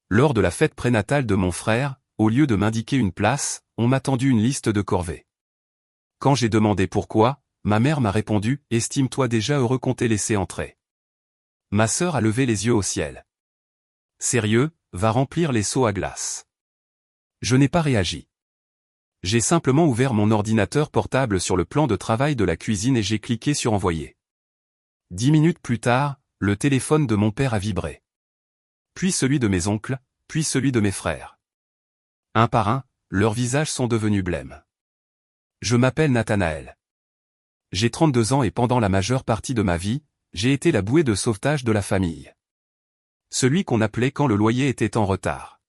Lors de la fête prénatale de mon frère, au lieu de m'indiquer une place, on m'a tendu une liste de corvées. Quand j'ai demandé pourquoi, ma mère m'a répondu « Estime-toi déjà heureux qu'on t'ait laissé entrer ». Ma sœur a levé les yeux au ciel. « Sérieux, va remplir les seaux à glace ». Je n'ai pas réagi. J'ai simplement ouvert mon ordinateur portable sur le plan de travail de la cuisine et j'ai cliqué sur envoyer. 10 minutes plus tard, le téléphone de mon père a vibré. Puis celui de mes oncles, puis celui de mes frères. Un par un, leurs visages sont devenus blêmes. Je m'appelle Nathanaël. J'ai 32 ans et pendant la majeure partie de ma vie, j'ai été la bouée de sauvetage de la famille. Celui qu'on appelait quand le loyer était en retard.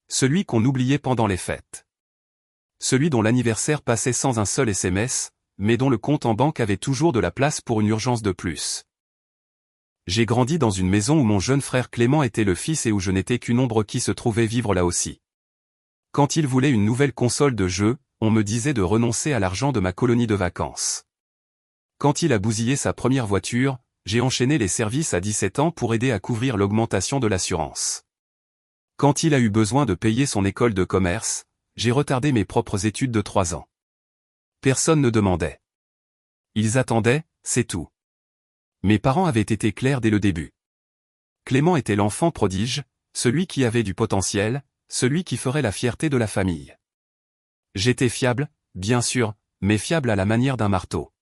Celui qu'on oubliait pendant les fêtes. Celui dont l'anniversaire passait sans un seul SMS, mais dont le compte en banque avait toujours de la place pour une urgence de plus. J'ai grandi dans une maison où mon jeune frère Clément était le fils et où je n'étais qu'une ombre qui se trouvait vivre là aussi. Quand il voulait une nouvelle console de jeu, on me disait de renoncer à l'argent de ma colonie de vacances. Quand il a bousillé sa première voiture, j'ai enchaîné les services à 17 ans pour aider à couvrir l'augmentation de l'assurance. Quand il a eu besoin de payer son école de commerce, j'ai retardé mes propres études de 3 ans. Personne ne demandait. Ils attendaient, c'est tout. Mes parents avaient été clairs dès le début. Clément était l'enfant prodige, celui qui avait du potentiel, celui qui ferait la fierté de la famille. J'étais fiable, bien sûr, mais fiable à la manière d'un marteau.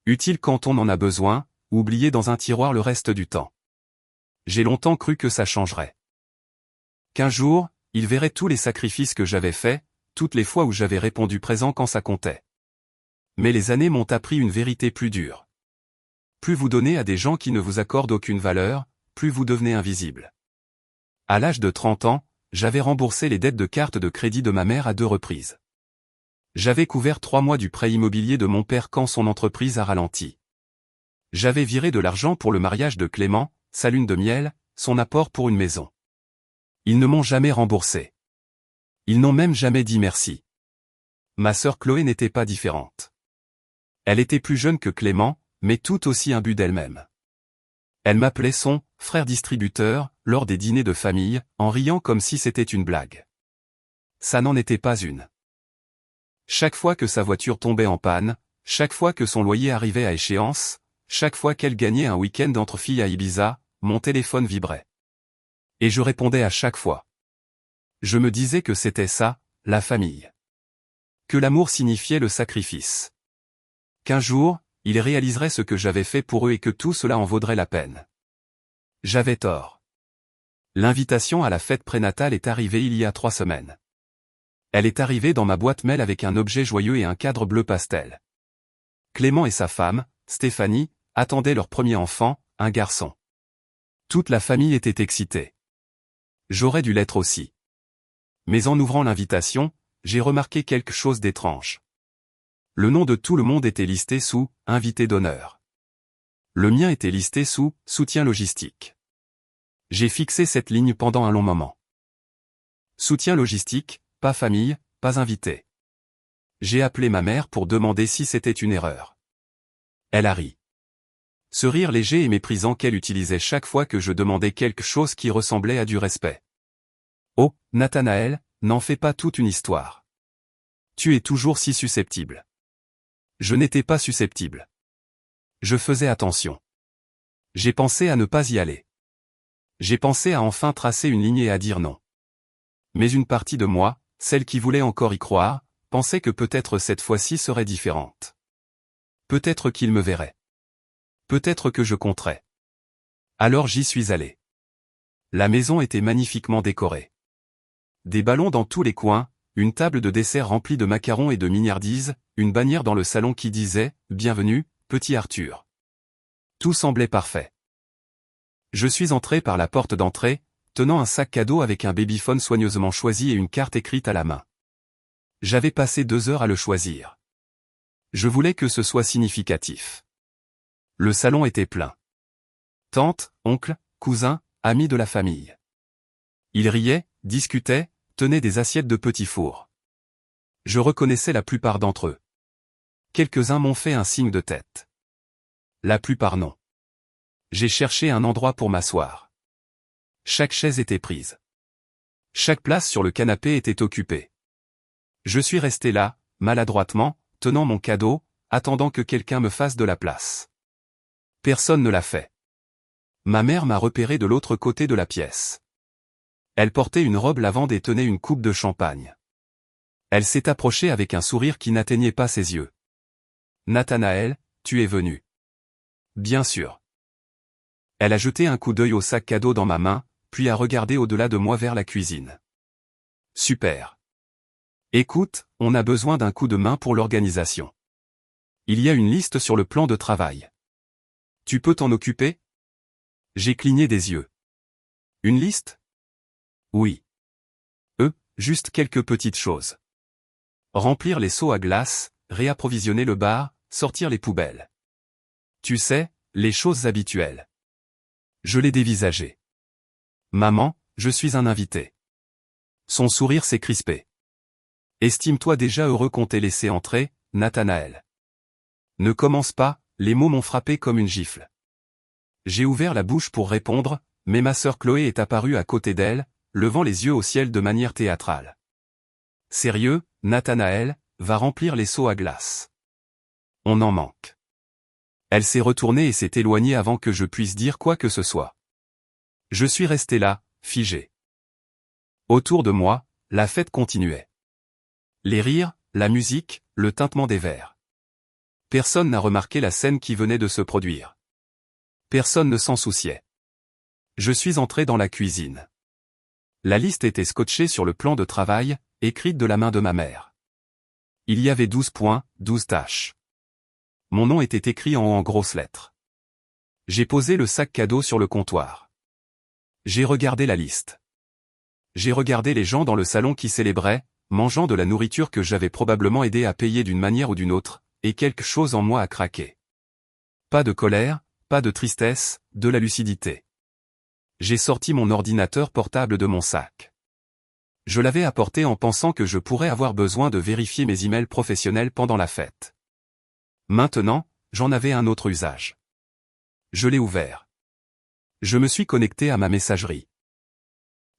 Utile quand on en a besoin, oublié dans un tiroir le reste du temps. J'ai longtemps cru que ça changerait. Qu'un jour, il verrait tous les sacrifices que j'avais faits, toutes les fois où j'avais répondu présent quand ça comptait. Mais les années m'ont appris une vérité plus dure. Plus vous donnez à des gens qui ne vous accordent aucune valeur, plus vous devenez invisible. À l'âge de 30 ans, j'avais remboursé les dettes de carte de crédit de ma mère à 2 reprises. J'avais couvert 3 mois du prêt immobilier de mon père quand son entreprise a ralenti. J'avais viré de l'argent pour le mariage de Clément, sa lune de miel, son apport pour une maison. Ils ne m'ont jamais remboursé. Ils n'ont même jamais dit merci. Ma sœur Chloé n'était pas différente. Elle était plus jeune que Clément, mais tout aussi imbue d'elle-même. Elle m'appelait son « frère distributeur » lors des dîners de famille, en riant comme si c'était une blague. Ça n'en était pas une. Chaque fois que sa voiture tombait en panne, chaque fois que son loyer arrivait à échéance, chaque fois qu'elle gagnait un week-end entre filles à Ibiza, mon téléphone vibrait. Et je répondais à chaque fois. Je me disais que c'était ça, la famille. Que l'amour signifiait le sacrifice. Qu'un jour, ils réaliseraient ce que j'avais fait pour eux et que tout cela en vaudrait la peine. J'avais tort. L'invitation à la fête prénatale est arrivée il y a 3 semaines. Elle est arrivée dans ma boîte mail avec un objet joyeux et un cadre bleu pastel. Clément et sa femme, Stéphanie, attendaient leur premier enfant, un garçon. Toute la famille était excitée. J'aurais dû l'être aussi. Mais en ouvrant l'invitation, j'ai remarqué quelque chose d'étrange. Le nom de tout le monde était listé sous « invité d'honneur ». Le mien était listé sous « soutien logistique ». J'ai fixé cette ligne pendant un long moment. Soutien logistique, pas famille, pas invité. J'ai appelé ma mère pour demander si c'était une erreur. Elle a ri. Ce rire léger et méprisant qu'elle utilisait chaque fois que je demandais quelque chose qui ressemblait à du respect. Oh, Nathanaël, n'en fais pas toute une histoire. Tu es toujours si susceptible. Je n'étais pas susceptible. Je faisais attention. J'ai pensé à ne pas y aller. J'ai pensé à enfin tracer une ligne et à dire non. Mais une partie de moi, celle qui voulait encore y croire, pensait que peut-être cette fois-ci serait différente. Peut-être qu'il me verrait. Peut-être que je compterais. Alors j'y suis allé. La maison était magnifiquement décorée. Des ballons dans tous les coins, une table de dessert remplie de macarons et de mignardises, une bannière dans le salon qui disait « Bienvenue, petit Arthur ». Tout semblait parfait. Je suis entré par la porte d'entrée, tenant un sac cadeau avec un babyphone soigneusement choisi et une carte écrite à la main. J'avais passé 2 heures à le choisir. Je voulais que ce soit significatif. Le salon était plein. Tantes, oncles, cousins, amis de la famille. Ils riaient, discutaient, tenaient des assiettes de petits fours. Je reconnaissais la plupart d'entre eux. Quelques-uns m'ont fait un signe de tête. La plupart non. J'ai cherché un endroit pour m'asseoir. Chaque chaise était prise. Chaque place sur le canapé était occupée. Je suis resté là, maladroitement, tenant mon cadeau, attendant que quelqu'un me fasse de la place. Personne ne l'a fait. Ma mère m'a repéré de l'autre côté de la pièce. Elle portait une robe lavande et tenait une coupe de champagne. Elle s'est approchée avec un sourire qui n'atteignait pas ses yeux. « Nathanaël, tu es venu. » « Bien sûr. » Elle a jeté un coup d'œil au sac cadeau dans ma main, puis a regardé au-delà de moi vers la cuisine. « Super. Écoute, on a besoin d'un coup de main pour l'organisation. Il y a une liste sur le plan de travail. Tu peux t'en occuper ? » J'ai cligné des yeux. « Une liste ? » Oui. Juste quelques petites choses. Remplir les seaux à glace, réapprovisionner le bar, sortir les poubelles. Tu sais, les choses habituelles. Je l'ai dévisagé. Maman, je suis un invité. Son sourire s'est crispé. Estime-toi déjà heureux qu'on t'ait laissé entrer, Nathanaël. Ne commence pas, les mots m'ont frappé comme une gifle. J'ai ouvert la bouche pour répondre, mais ma sœur Chloé est apparue à côté d'elle, levant les yeux au ciel de manière théâtrale. Sérieux, Nathanaël, va remplir les seaux à glace. On en manque. Elle s'est retournée et s'est éloignée avant que je puisse dire quoi que ce soit. Je suis resté là, figé. Autour de moi, la fête continuait. Les rires, la musique, le tintement des verres. Personne n'a remarqué la scène qui venait de se produire. Personne ne s'en souciait. Je suis entré dans la cuisine. La liste était scotchée sur le plan de travail, écrite de la main de ma mère. Il y avait 12 points, 12 tâches. Mon nom était écrit en haut en grosses lettres. J'ai posé le sac cadeau sur le comptoir. J'ai regardé la liste. J'ai regardé les gens dans le salon qui célébraient, mangeant de la nourriture que j'avais probablement aidé à payer d'une manière ou d'une autre, et quelque chose en moi a craqué. Pas de colère, pas de tristesse, de la lucidité. J'ai sorti mon ordinateur portable de mon sac. Je l'avais apporté en pensant que je pourrais avoir besoin de vérifier mes emails professionnels pendant la fête. Maintenant, j'en avais un autre usage. Je l'ai ouvert. Je me suis connecté à ma messagerie.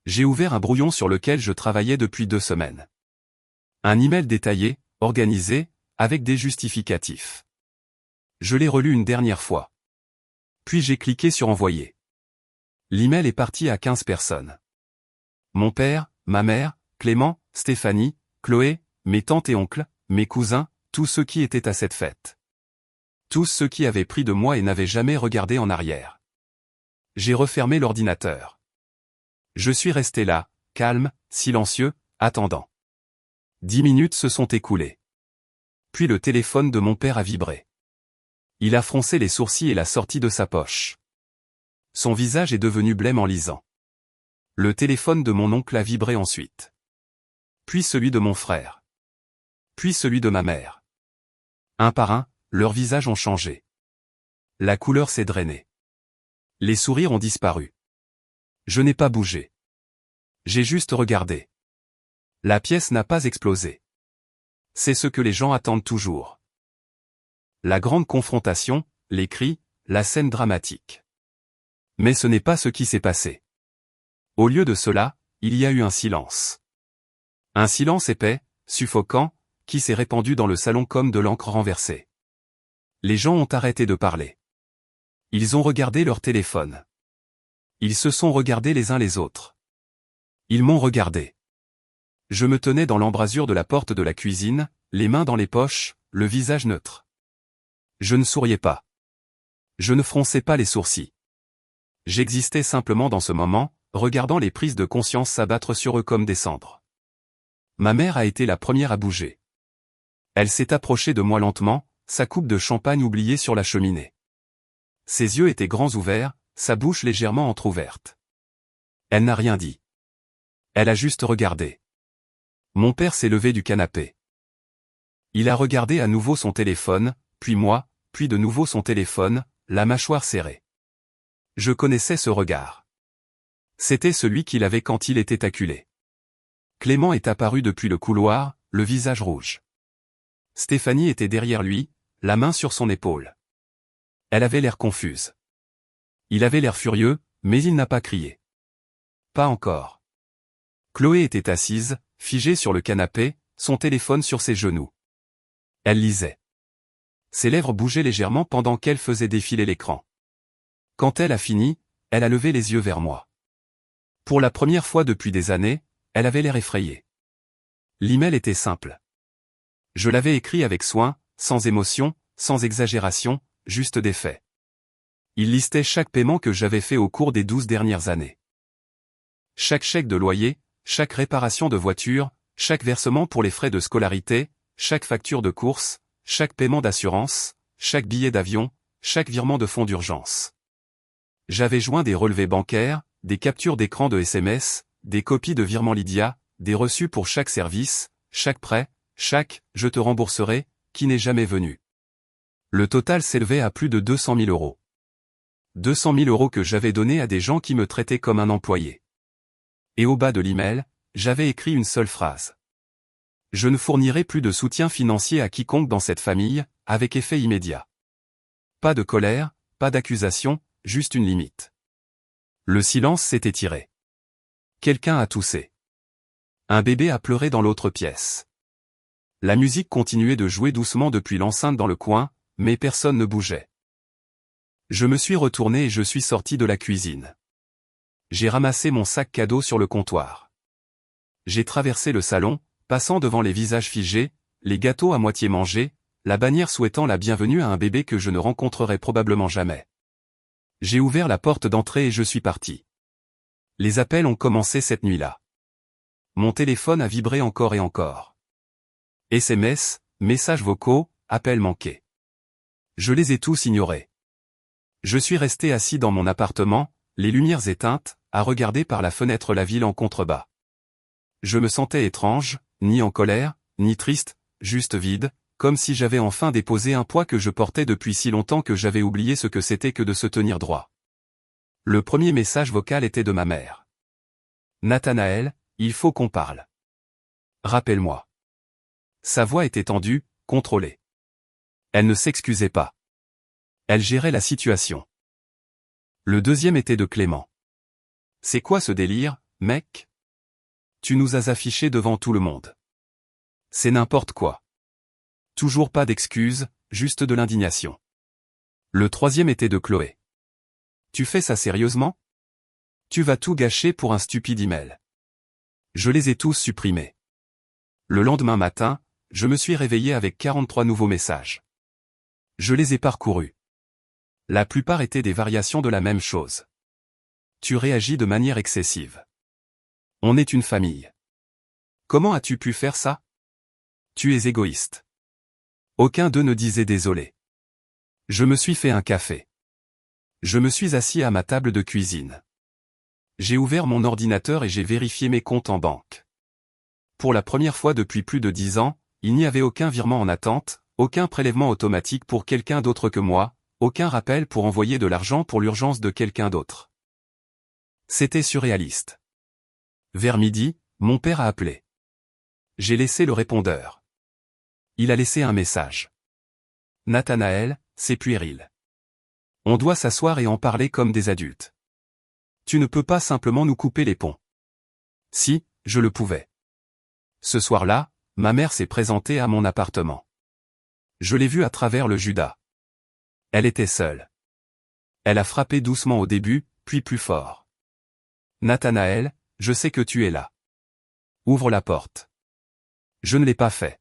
J'ai ouvert un brouillon sur lequel je travaillais depuis 2 semaines. Un email détaillé, organisé, avec des justificatifs. Je l'ai relu une dernière fois. Puis j'ai cliqué sur envoyer. L'email est parti à 15 personnes. Mon père, ma mère, Clément, Stéphanie, Chloé, mes tantes et oncles, mes cousins, tous ceux qui étaient à cette fête. Tous ceux qui avaient pris de moi et n'avaient jamais regardé en arrière. J'ai refermé l'ordinateur. Je suis resté là, calme, silencieux, attendant. 10 minutes se sont écoulées. Puis le téléphone de mon père a vibré. Il a froncé les sourcils et l'a sorti de sa poche. Son visage est devenu blême en lisant. Le téléphone de mon oncle a vibré ensuite. Puis celui de mon frère. Puis celui de ma mère. Un par un, leurs visages ont changé. La couleur s'est drainée. Les sourires ont disparu. Je n'ai pas bougé. J'ai juste regardé. La pièce n'a pas explosé. C'est ce que les gens attendent toujours. La grande confrontation, les cris, la scène dramatique. Mais ce n'est pas ce qui s'est passé. Au lieu de cela, il y a eu un silence. Un silence épais, suffocant, qui s'est répandu dans le salon comme de l'encre renversée. Les gens ont arrêté de parler. Ils ont regardé leur téléphone. Ils se sont regardés les uns les autres. Ils m'ont regardé. Je me tenais dans l'embrasure de la porte de la cuisine, les mains dans les poches, le visage neutre. Je ne souriais pas. Je ne fronçais pas les sourcils. J'existais simplement dans ce moment, regardant les prises de conscience s'abattre sur eux comme des cendres. Ma mère a été la première à bouger. Elle s'est approchée de moi lentement, sa coupe de champagne oubliée sur la cheminée. Ses yeux étaient grands ouverts, sa bouche légèrement entr'ouverte. Elle n'a rien dit. Elle a juste regardé. Mon père s'est levé du canapé. Il a regardé à nouveau son téléphone, puis moi, puis de nouveau son téléphone, la mâchoire serrée. Je connaissais ce regard. C'était celui qu'il avait quand il était acculé. Clément est apparu depuis le couloir, le visage rouge. Stéphanie était derrière lui, la main sur son épaule. Elle avait l'air confuse. Il avait l'air furieux, mais il n'a pas crié. Pas encore. Chloé était assise, figée sur le canapé, son téléphone sur ses genoux. Elle lisait. Ses lèvres bougeaient légèrement pendant qu'elle faisait défiler l'écran. Quand elle a fini, elle a levé les yeux vers moi. Pour la première fois depuis des années, elle avait l'air effrayée. L'email était simple. Je l'avais écrit avec soin, sans émotion, sans exagération, juste des faits. Il listait chaque paiement que j'avais fait au cours des 12 dernières années. Chaque chèque de loyer, chaque réparation de voiture, chaque versement pour les frais de scolarité, chaque facture de course, chaque paiement d'assurance, chaque billet d'avion, chaque virement de fonds d'urgence. J'avais joint des relevés bancaires, des captures d'écran de SMS, des copies de virements Lydia, des reçus pour chaque service, chaque prêt, chaque « je te rembourserai » qui n'est jamais venu. Le total s'élevait à plus de 200 000 euros. 200 000 euros que j'avais donnés à des gens qui me traitaient comme un employé. Et au bas de l'email, j'avais écrit une seule phrase. Je ne fournirai plus de soutien financier à quiconque dans cette famille, avec effet immédiat. Pas de colère, pas d'accusation, juste une limite. Le silence s'est étiré. Quelqu'un a toussé. Un bébé a pleuré dans l'autre pièce. La musique continuait de jouer doucement depuis l'enceinte dans le coin, mais personne ne bougeait. Je me suis retourné et je suis sorti de la cuisine. J'ai ramassé mon sac cadeau sur le comptoir. J'ai traversé le salon, passant devant les visages figés, les gâteaux à moitié mangés, la bannière souhaitant la bienvenue à un bébé que je ne rencontrerai probablement jamais. J'ai ouvert la porte d'entrée et je suis parti. Les appels ont commencé cette nuit-là. Mon téléphone a vibré encore et encore. SMS, messages vocaux, appels manqués. Je les ai tous ignorés. Je suis resté assis dans mon appartement, les lumières éteintes, à regarder par la fenêtre la ville en contrebas. Je me sentais étrange, ni en colère, ni triste, juste vide, comme si j'avais enfin déposé un poids que je portais depuis si longtemps que j'avais oublié ce que c'était que de se tenir droit. Le premier message vocal était de ma mère. Nathanaël, il faut qu'on parle. Rappelle-moi. Sa voix était tendue, contrôlée. Elle ne s'excusait pas. Elle gérait la situation. Le deuxième était de Clément. C'est quoi ce délire, mec? Tu nous as affichés devant tout le monde. C'est n'importe quoi. Toujours pas d'excuses, juste de l'indignation. Le troisième était de Chloé. Tu fais ça sérieusement? Tu vas tout gâcher pour un stupide email. Je les ai tous supprimés. Le lendemain matin, je me suis réveillé avec 43 nouveaux messages. Je les ai parcourus. La plupart étaient des variations de la même chose. Tu réagis de manière excessive. On est une famille. Comment as-tu pu faire ça? Tu es égoïste. Aucun d'eux ne disait désolé. Je me suis fait un café. Je me suis assis à ma table de cuisine. J'ai ouvert mon ordinateur et j'ai vérifié mes comptes en banque. Pour la première fois depuis plus de 10 ans, il n'y avait aucun virement en attente, aucun prélèvement automatique pour quelqu'un d'autre que moi, aucun rappel pour envoyer de l'argent pour l'urgence de quelqu'un d'autre. C'était surréaliste. Vers midi, mon père a appelé. J'ai laissé le répondeur. Il a laissé un message. Nathanaël, c'est puéril. On doit s'asseoir et en parler comme des adultes. Tu ne peux pas simplement nous couper les ponts. Si, je le pouvais. Ce soir-là, ma mère s'est présentée à mon appartement. Je l'ai vue à travers le Judas. Elle était seule. Elle a frappé doucement au début, puis plus fort. Nathanaël, je sais que tu es là. Ouvre la porte. Je ne l'ai pas fait.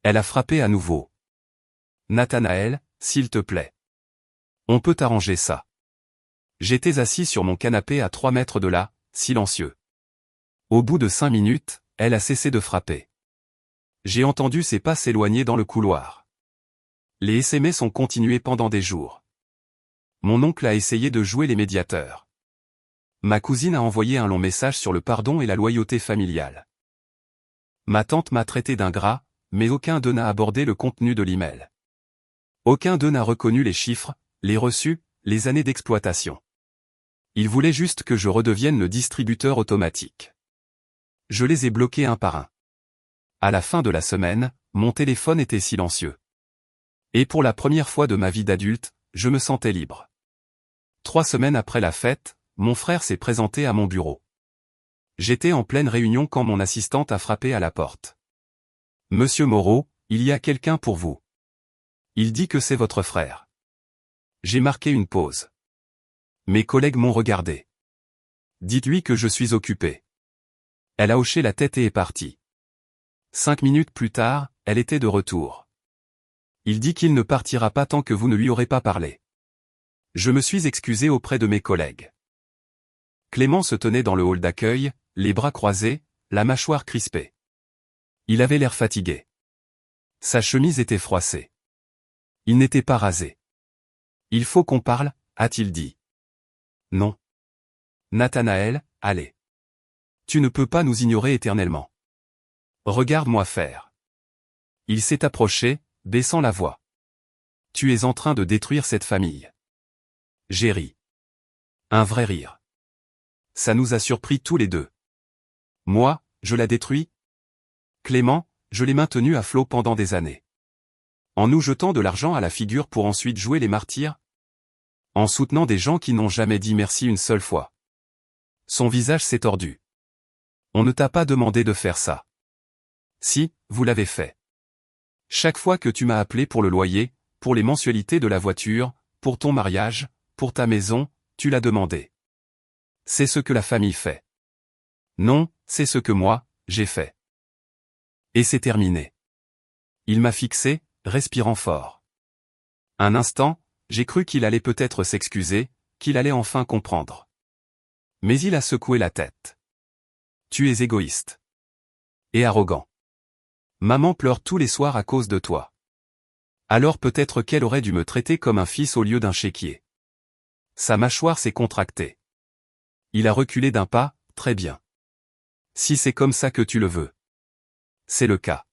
Elle a frappé à nouveau. Nathanaël, s'il te plaît. On peut arranger ça. J'étais assis sur mon canapé à 3 mètres de là, silencieux. Au bout de 5 minutes, elle a cessé de frapper. J'ai entendu ses pas s'éloigner dans le couloir. Les SMS ont continué pendant des jours. Mon oncle a essayé de jouer les médiateurs. Ma cousine a envoyé un long message sur le pardon et la loyauté familiale. Ma tante m'a traité d'ingrat, mais aucun d'eux n'a abordé le contenu de l'email. Aucun d'eux n'a reconnu les chiffres, les reçus, les années d'exploitation. Ils voulaient juste que je redevienne le distributeur automatique. Je les ai bloqués un par un. À la fin de la semaine, mon téléphone était silencieux. Et pour la première fois de ma vie d'adulte, je me sentais libre. 3 semaines après la fête, mon frère s'est présenté à mon bureau. J'étais en pleine réunion quand mon assistante a frappé à la porte. Monsieur Moreau, il y a quelqu'un pour vous. Il dit que c'est votre frère. J'ai marqué une pause. Mes collègues m'ont regardé. Dites-lui que je suis occupé. Elle a hoché la tête et est partie. 5 minutes plus tard, elle était de retour. Il dit qu'il ne partira pas tant que vous ne lui aurez pas parlé. Je me suis excusé auprès de mes collègues. Clément se tenait dans le hall d'accueil, les bras croisés, la mâchoire crispée. Il avait l'air fatigué. Sa chemise était froissée. Il n'était pas rasé. Il faut qu'on parle, a-t-il dit. Non. Nathanaël, allez. Tu ne peux pas nous ignorer éternellement. Regarde-moi faire. Il s'est approché, baissant la voix. Tu es en train de détruire cette famille. J'ai ri. Un vrai rire. Ça nous a surpris tous les deux. Moi, je la détruis. Clément, je l'ai maintenu à flot pendant des années. En nous jetant de l'argent à la figure pour ensuite jouer les martyrs. En soutenant des gens qui n'ont jamais dit merci une seule fois. Son visage s'est tordu. On ne t'a pas demandé de faire ça. Si, vous l'avez fait. Chaque fois que tu m'as appelé pour le loyer, pour les mensualités de la voiture, pour ton mariage, pour ta maison, tu l'as demandé. C'est ce que la famille fait. Non, c'est ce que moi, j'ai fait. Et c'est terminé. Il m'a fixé, respirant fort. Un instant, j'ai cru qu'il allait peut-être s'excuser, qu'il allait enfin comprendre. Mais il a secoué la tête. Tu es égoïste. Et arrogant. Maman pleure tous les soirs à cause de toi. Alors peut-être qu'elle aurait dû me traiter comme un fils au lieu d'un chéquier. Sa mâchoire s'est contractée. Il a reculé d'un pas, très bien. Si c'est comme ça que tu le veux. C'est le cas.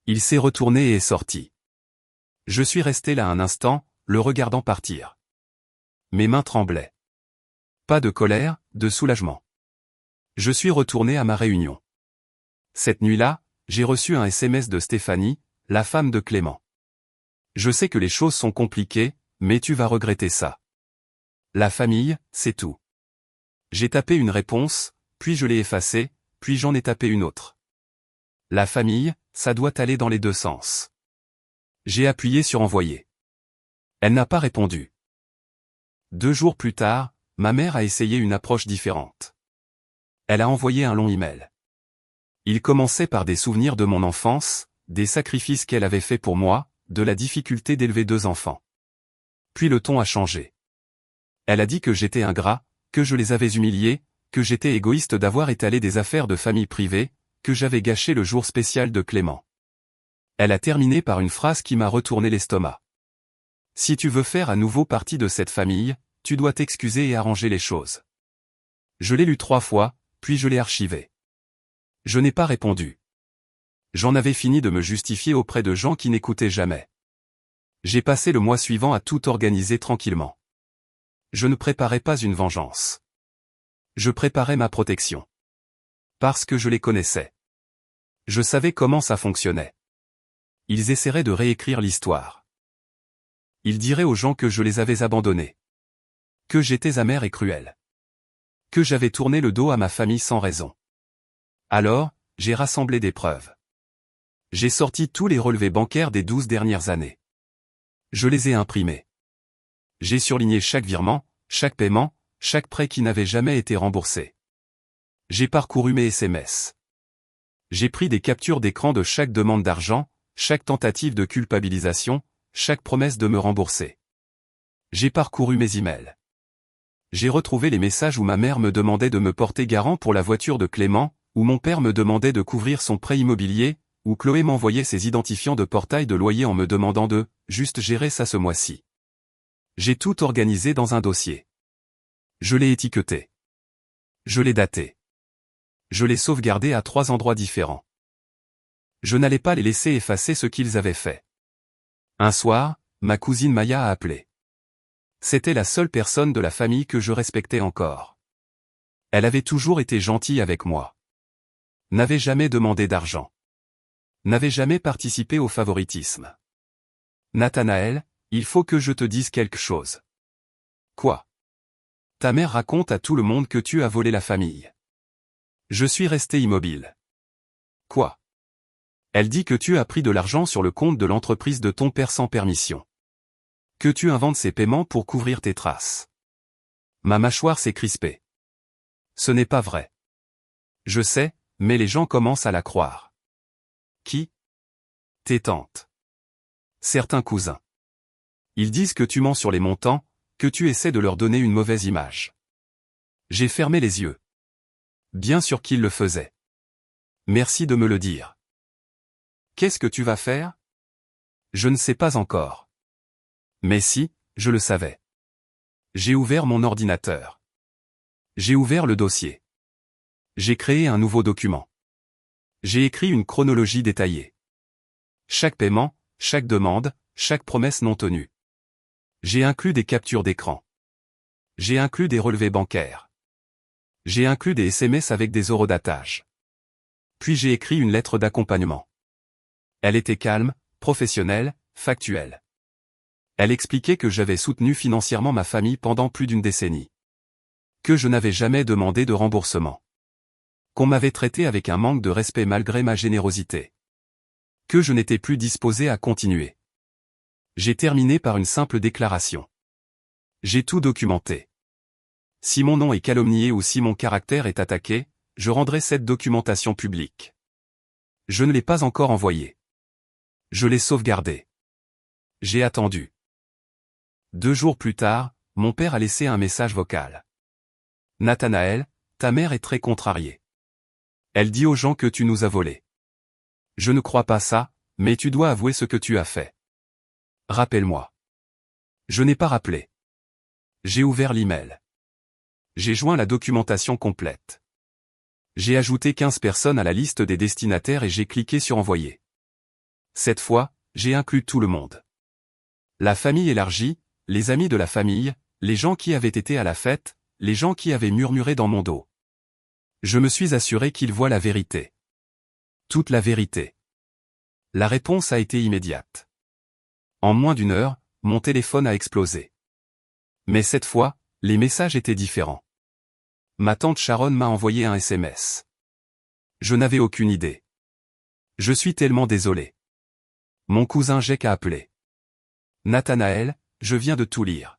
Il s'est retourné et est sorti. Je suis resté là un instant, le regardant partir. Mes mains tremblaient. Pas de colère, de soulagement. Je suis retourné à ma réunion. Cette nuit-là, j'ai reçu un SMS de Stéphanie, la femme de Clément. Je sais que les choses sont compliquées, mais tu vas regretter ça. La famille, c'est tout. J'ai tapé une réponse, puis je l'ai effacée, puis j'en ai tapé une autre. La famille, ça doit aller dans les deux sens. J'ai appuyé sur envoyer. Elle n'a pas répondu. 2 jours plus tard, ma mère a essayé une approche différente. Elle a envoyé un long email. Il commençait par des souvenirs de mon enfance, des sacrifices qu'elle avait faits pour moi, de la difficulté d'élever 2 enfants. Puis le ton a changé. Elle a dit que j'étais ingrat, que je les avais humiliés, que j'étais égoïste d'avoir étalé des affaires de famille privée, que j'avais gâché le jour spécial de Clément. Elle a terminé par une phrase qui m'a retourné l'estomac. Si tu veux faire à nouveau partie de cette famille, tu dois t'excuser et arranger les choses. Je l'ai lu 3 fois, puis je l'ai archivé. Je n'ai pas répondu. J'en avais fini de me justifier auprès de gens qui n'écoutaient jamais. J'ai passé le mois suivant à tout organiser tranquillement. Je ne préparais pas une vengeance. Je préparais ma protection. Parce que je les connaissais. Je savais comment ça fonctionnait. Ils essaieraient de réécrire l'histoire. Ils diraient aux gens que je les avais abandonnés. Que j'étais amer et cruel. Que j'avais tourné le dos à ma famille sans raison. Alors, j'ai rassemblé des preuves. J'ai sorti tous les relevés bancaires des 12 dernières années. Je les ai imprimés. J'ai surligné chaque virement, chaque paiement, chaque prêt qui n'avait jamais été remboursé. J'ai parcouru mes SMS. J'ai pris des captures d'écran de chaque demande d'argent, chaque tentative de culpabilisation, chaque promesse de me rembourser. J'ai parcouru mes emails. J'ai retrouvé les messages où ma mère me demandait de me porter garant pour la voiture de Clément, où mon père me demandait de couvrir son prêt immobilier, où Chloé m'envoyait ses identifiants de portail de loyer en me demandant de « juste gérer ça ce mois-ci ». J'ai tout organisé dans un dossier. Je l'ai étiqueté. Je l'ai daté. Je l'ai sauvegardé à 3 endroits différents. Je n'allais pas les laisser effacer ce qu'ils avaient fait. Un soir, ma cousine Maya a appelé. C'était la seule personne de la famille que je respectais encore. Elle avait toujours été gentille avec moi. N'avait jamais demandé d'argent. N'avait jamais participé au favoritisme. Nathanaël, il faut que je te dise quelque chose. Quoi? Ta mère raconte à tout le monde que tu as volé la famille. Je suis resté immobile. Quoi? Elle dit que tu as pris de l'argent sur le compte de l'entreprise de ton père sans permission. Que tu inventes ces paiements pour couvrir tes traces. Ma mâchoire s'est crispée. Ce n'est pas vrai. Je sais, mais les gens commencent à la croire. Qui? Tes tantes. Certains cousins. Ils disent que tu mens sur les montants, que tu essaies de leur donner une mauvaise image. J'ai fermé les yeux. Bien sûr qu'ils le faisaient. Merci de me le dire. Qu'est-ce que tu vas faire? Je ne sais pas encore. Mais si, je le savais. J'ai ouvert mon ordinateur. J'ai ouvert le dossier. J'ai créé un nouveau document. J'ai écrit une chronologie détaillée. Chaque paiement, chaque demande, chaque promesse non tenue. J'ai inclus des captures d'écran. J'ai inclus des relevés bancaires. J'ai inclus des SMS avec des horodatage. Puis j'ai écrit une lettre d'accompagnement. Elle était calme, professionnelle, factuelle. Elle expliquait que j'avais soutenu financièrement ma famille pendant plus d'une décennie. Que je n'avais jamais demandé de remboursement. Qu'on m'avait traité avec un manque de respect malgré ma générosité. Que je n'étais plus disposé à continuer. J'ai terminé par une simple déclaration. J'ai tout documenté. Si mon nom est calomnié ou si mon caractère est attaqué, je rendrai cette documentation publique. Je ne l'ai pas encore envoyée. Je l'ai sauvegardée. J'ai attendu. 2 jours plus tard, mon père a laissé un message vocal. Nathanaël, ta mère est très contrariée. Elle dit aux gens que tu nous as volés. Je ne crois pas ça, mais tu dois avouer ce que tu as fait. Rappelle-moi. Je n'ai pas rappelé. J'ai ouvert l'email. J'ai joint la documentation complète. J'ai ajouté 15 personnes à la liste des destinataires et j'ai cliqué sur envoyer. Cette fois, j'ai inclus tout le monde. La famille élargie, les amis de la famille, les gens qui avaient été à la fête, les gens qui avaient murmuré dans mon dos. Je me suis assuré qu'ils voient la vérité. Toute la vérité. La réponse a été immédiate. En moins d'1 heure, mon téléphone a explosé. Mais cette fois, les messages étaient différents. Ma tante Sharon m'a envoyé un SMS. Je n'avais aucune idée. Je suis tellement désolé. Mon cousin Jake a appelé. Nathanaël, je viens de tout lire.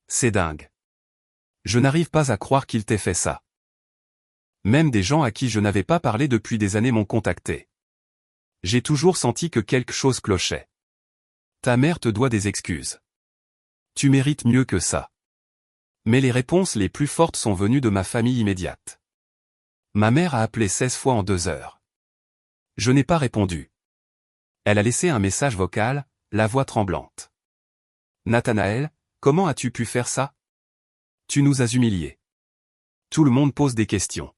C'est dingue. Je n'arrive pas à croire qu'il t'ait fait ça. Même des gens à qui je n'avais pas parlé depuis des années m'ont contacté. J'ai toujours senti que quelque chose clochait. Ta mère te doit des excuses. Tu mérites mieux que ça. Mais les réponses les plus fortes sont venues de ma famille immédiate. Ma mère a appelé 16 fois en 2 heures. Je n'ai pas répondu. Elle a laissé un message vocal, la voix tremblante. Nathanaël, comment as-tu pu faire ça? Tu nous as humiliés. Tout le monde pose des questions.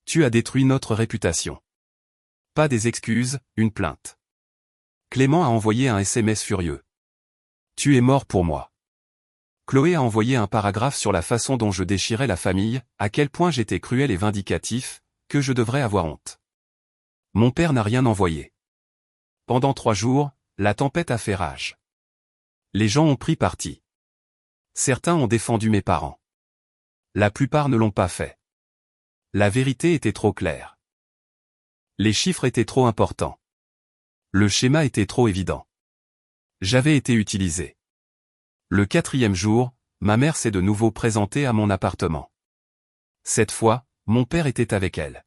Tu as détruit notre réputation. Pas des excuses, une plainte. Clément a envoyé un SMS furieux. Tu es mort pour moi. Chloé a envoyé un paragraphe sur la façon dont je déchirais la famille, à quel point j'étais cruel et vindicatif, que je devrais avoir honte. Mon père n'a rien envoyé. Pendant 3 jours, la tempête a fait rage. Les gens ont pris parti. Certains ont défendu mes parents. La plupart ne l'ont pas fait. La vérité était trop claire. Les chiffres étaient trop importants. Le schéma était trop évident. J'avais été utilisé. Le 4e jour, ma mère s'est de nouveau présentée à mon appartement. Cette fois, mon père était avec elle.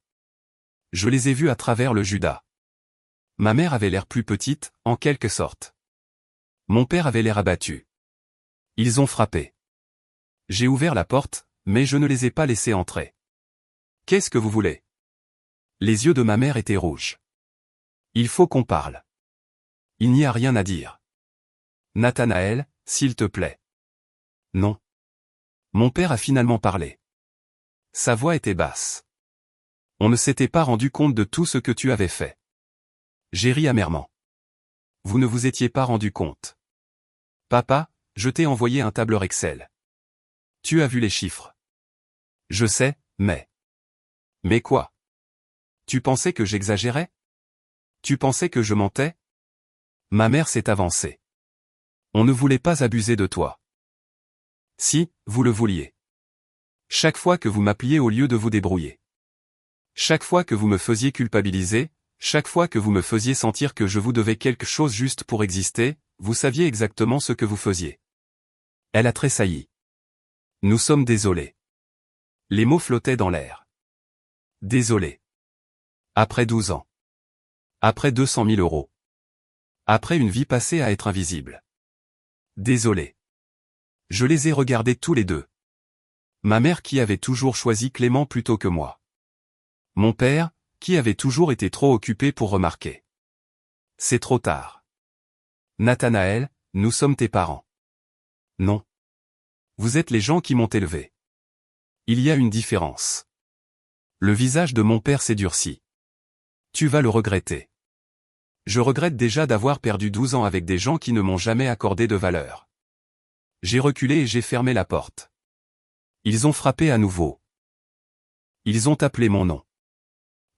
Je les ai vus à travers le Judas. Ma mère avait l'air plus petite, en quelque sorte. Mon père avait l'air abattu. Ils ont frappé. J'ai ouvert la porte, mais je ne les ai pas laissés entrer. Qu'est-ce que vous voulez? Les yeux de ma mère étaient rouges. Il faut qu'on parle. Il n'y a rien à dire. Nathanaël, s'il te plaît. Non. Mon père a finalement parlé. Sa voix était basse. On ne s'était pas rendu compte de tout ce que tu avais fait. J'ai ri amèrement. Vous ne vous étiez pas rendu compte. Papa, je t'ai envoyé un tableur Excel. Tu as vu les chiffres. Je sais, mais... Mais quoi? Tu pensais que j'exagérais? Tu pensais que je mentais? Ma mère s'est avancée. On ne voulait pas abuser de toi. Si, vous le vouliez. Chaque fois que vous m'appeliez au lieu de vous débrouiller. Chaque fois que vous me faisiez culpabiliser, chaque fois que vous me faisiez sentir que je vous devais quelque chose juste pour exister, vous saviez exactement ce que vous faisiez. Elle a tressailli. Nous sommes désolés. Les mots flottaient dans l'air. Désolé. Après 12 ans. Après 200 000 euros. Après une vie passée à être invisible. Désolé. Je les ai regardés tous les deux. Ma mère qui avait toujours choisi Clément plutôt que moi. Mon père, qui avait toujours été trop occupé pour remarquer. C'est trop tard. Nathanaël, nous sommes tes parents. Non. Vous êtes les gens qui m'ont élevé. Il y a une différence. Le visage de mon père s'est durci. Tu vas le regretter. Je regrette déjà d'avoir perdu 12 ans avec des gens qui ne m'ont jamais accordé de valeur. J'ai reculé et j'ai fermé la porte. Ils ont frappé à nouveau. Ils ont appelé mon nom.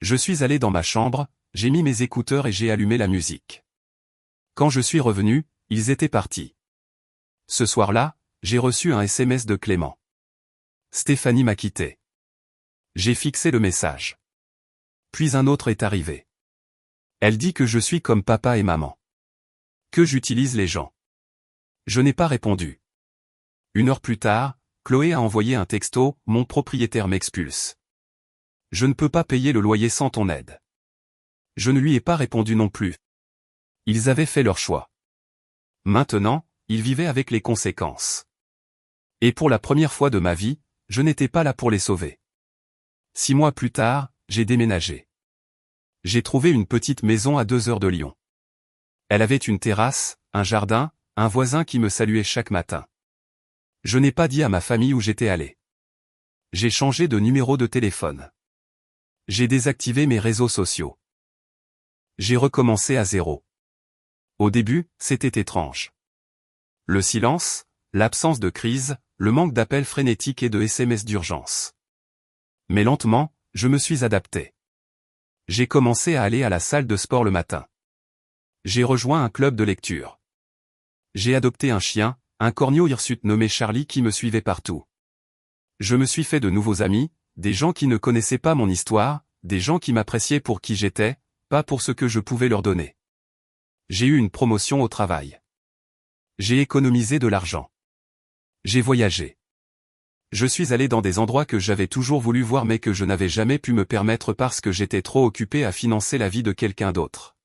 Je suis allé dans ma chambre, j'ai mis mes écouteurs et j'ai allumé la musique. Quand je suis revenu, ils étaient partis. Ce soir-là, j'ai reçu un SMS de Clément. Stéphanie m'a quitté. J'ai fixé le message. Puis un autre est arrivé. Elle dit que je suis comme papa et maman. Que j'utilise les gens. Je n'ai pas répondu. 1 heure plus tard, Chloé a envoyé un texto, mon propriétaire m'expulse. Je ne peux pas payer le loyer sans ton aide. Je ne lui ai pas répondu non plus. Ils avaient fait leur choix. Maintenant, ils vivaient avec les conséquences. Et pour la première fois de ma vie, je n'étais pas là pour les sauver. 6 mois plus tard, j'ai déménagé. J'ai trouvé une petite maison à 2 heures de Lyon. Elle avait une terrasse, un jardin, un voisin qui me saluait chaque matin. Je n'ai pas dit à ma famille où j'étais allé. J'ai changé de numéro de téléphone. J'ai désactivé mes réseaux sociaux. J'ai recommencé à zéro. Au début, c'était étrange. Le silence, l'absence de crise, le manque d'appels frénétiques et de SMS d'urgence. Mais lentement, je me suis adapté. J'ai commencé à aller à la salle de sport le matin. J'ai rejoint un club de lecture. J'ai adopté un chien, un corneau hirsute nommé Charlie qui me suivait partout. Je me suis fait de nouveaux amis, des gens qui ne connaissaient pas mon histoire, des gens qui m'appréciaient pour qui j'étais, pas pour ce que je pouvais leur donner. J'ai eu une promotion au travail. J'ai économisé de l'argent. J'ai voyagé. Je suis allé dans des endroits que j'avais toujours voulu voir mais que je n'avais jamais pu me permettre parce que j'étais trop occupé à financer la vie de quelqu'un d'autre.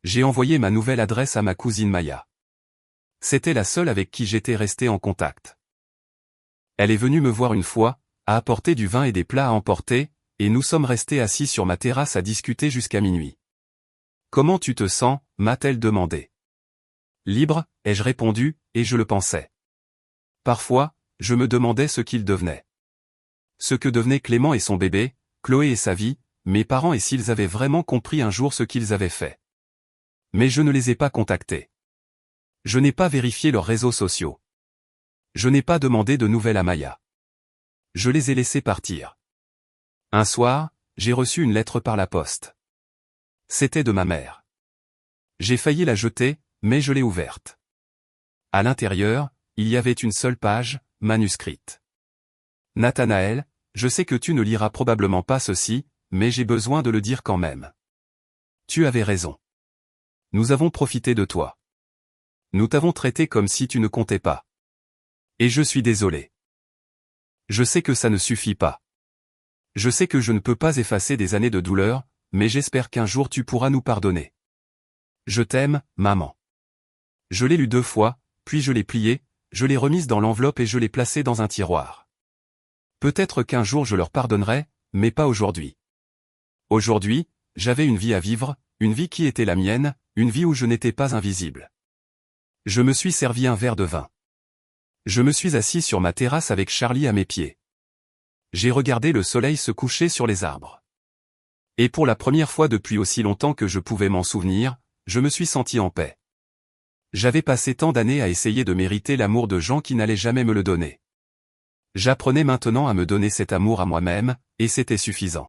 J'ai envoyé ma nouvelle adresse à ma cousine Maya. C'était la seule avec qui j'étais resté en contact. Elle est venue me voir une fois, a apporté du vin et des plats à emporter, et nous sommes restés assis sur ma terrasse à discuter jusqu'à minuit. « Comment tu te sens ?» m'a-t-elle demandé. « Libre », ai-je répondu, et je le pensais. Parfois, je me demandais ce qu'il devenait. Ce que devenaient Clément et son bébé, Chloé et sa vie, mes parents et s'ils avaient vraiment compris un jour ce qu'ils avaient fait. Mais je ne les ai pas contactés. Je n'ai pas vérifié leurs réseaux sociaux. Je n'ai pas demandé de nouvelles à Maya. Je les ai laissés partir. Un soir, j'ai reçu une lettre par la poste. C'était de ma mère. J'ai failli la jeter, mais je l'ai ouverte. À l'intérieur, il y avait une seule page, manuscrite. Nathanaël, je sais que tu ne liras probablement pas ceci, mais j'ai besoin de le dire quand même. Tu avais raison. Nous avons profité de toi. Nous t'avons traité comme si tu ne comptais pas. Et je suis désolé. Je sais que ça ne suffit pas. Je sais que je ne peux pas effacer des années de douleur, mais j'espère qu'un jour tu pourras nous pardonner. Je t'aime, maman. Je l'ai lu 2 fois, puis je l'ai plié, je l'ai remise dans l'enveloppe et je l'ai placée dans un tiroir. Peut-être qu'un jour je leur pardonnerai, mais pas aujourd'hui. Aujourd'hui, j'avais une vie à vivre, une vie qui était la mienne, une vie où je n'étais pas invisible. Je me suis servi un verre de vin. Je me suis assis sur ma terrasse avec Charlie à mes pieds. J'ai regardé le soleil se coucher sur les arbres. Et pour la première fois depuis aussi longtemps que je pouvais m'en souvenir, je me suis senti en paix. J'avais passé tant d'années à essayer de mériter l'amour de gens qui n'allaient jamais me le donner. J'apprenais maintenant à me donner cet amour à moi-même, et c'était suffisant.